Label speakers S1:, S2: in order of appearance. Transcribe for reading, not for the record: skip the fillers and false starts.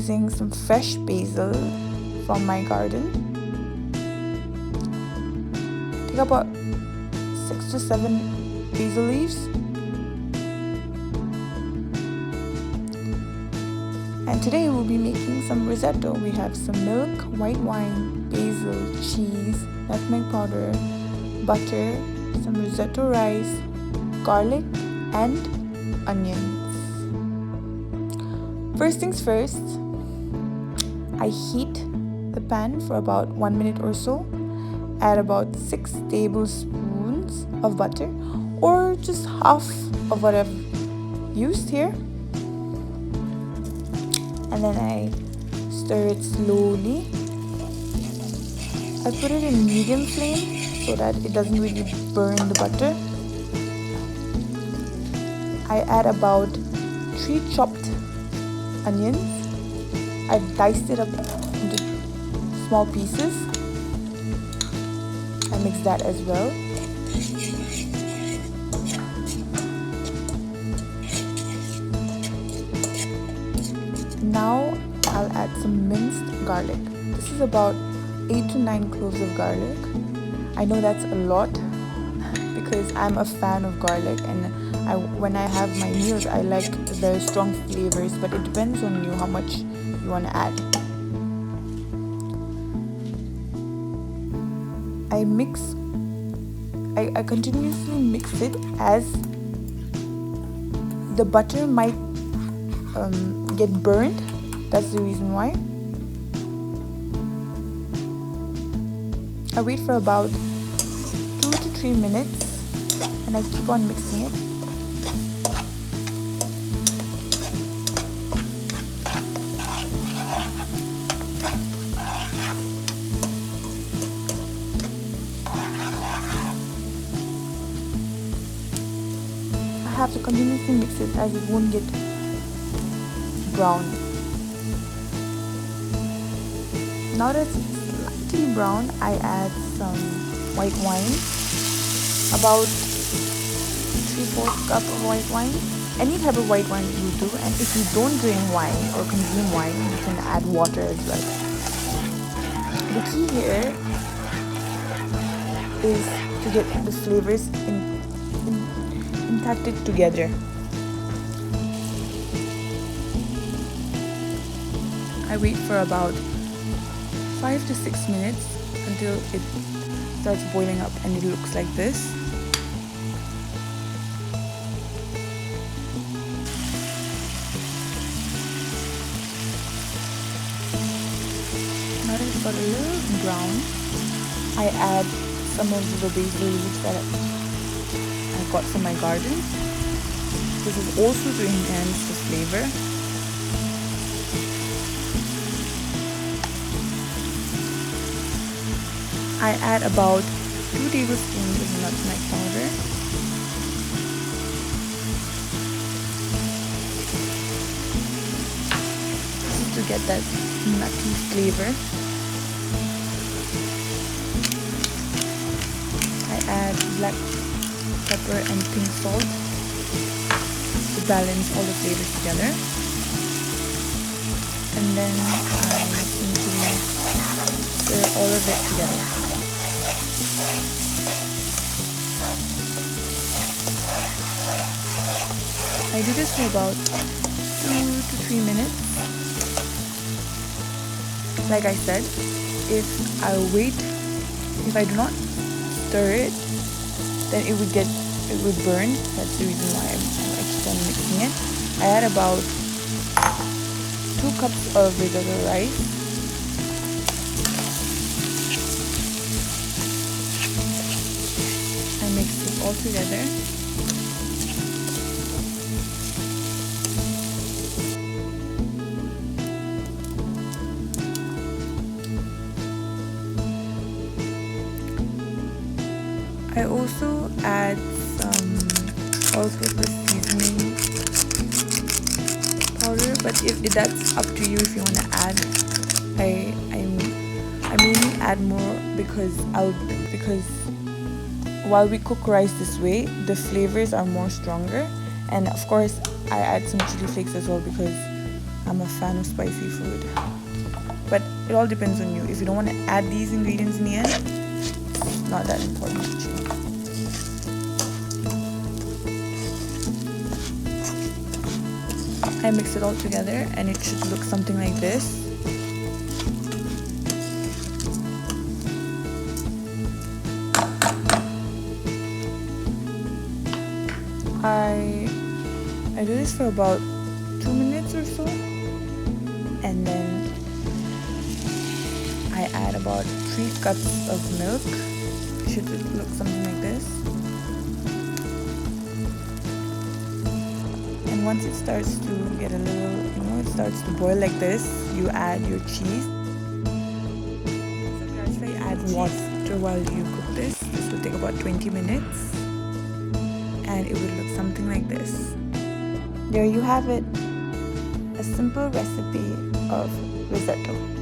S1: using some fresh basil from my garden. Take about 6 to 7 basil leaves. And today we'll be making some risotto. We have some milk, white wine, basil, cheese, nutmeg powder, butter, some risotto rice, garlic, and onions. First things first, I heat the pan for about 1 minute or so. Add about 6 tablespoons of butter, or just half of what I've used here. And then I stir it slowly. I put it in medium flame so that it doesn't really burn the butter. I add about 3 chopped onions. I've diced it up into small pieces. I mix that as well. Now I'll add some minced garlic. This is about 8 to 9 cloves of garlic. I know that's a lot because I'm a fan of garlic, and when I have my meals I like very strong flavors, but it depends on you how much you want to add. I continuously mix it as the butter might get burned. That's the reason why. I wait for about 2 to 3 minutes and I keep on mixing it. I have to continuously mix it as it won't get brown. Now that it's slightly brown, I add some white wine, about 3/4 cup of white wine. Any type of white wine will do, and if you don't drink wine or consume wine, you can add water as well. The key here is to get the flavors impacted together. I wait for about 5 to 6 minutes until it starts boiling up and it looks like this. Now that it's got a little brown, I add some of the basil leaves that I got from my garden. This is also to enhance the flavor. I add about 2 tablespoons of nutmeg powder. This is to get that nutty flavor. I add black pepper and pink salt to balance all the flavors together. And then I simply stir all of it together. I do this for about 2 to 3 minutes. Like I said, if I do not stir it, then it would burn. That's the reason why I keep on mixing it. I add about 2 cups of risotto rice. I mix it all together. I also add some all-purpose seasoning powder, but if that's up to you if you want to add. I mainly add more because while we cook rice this way, the flavors are more stronger, and of course I add some chili flakes as well because I'm a fan of spicy food, but it all depends on you. If you don't want to add these ingredients in the end, it's not that important actually. I mix it all together and it should look something like this. I do this for about 2 minutes or so, and then I add about 3 cups of milk. It should look something like this. And once it starts to get a little, it starts to boil like this, you add your cheese. So try add water while you cook this. This will take about 20 minutes. And it would look something like this. There you have it, a simple recipe of risotto.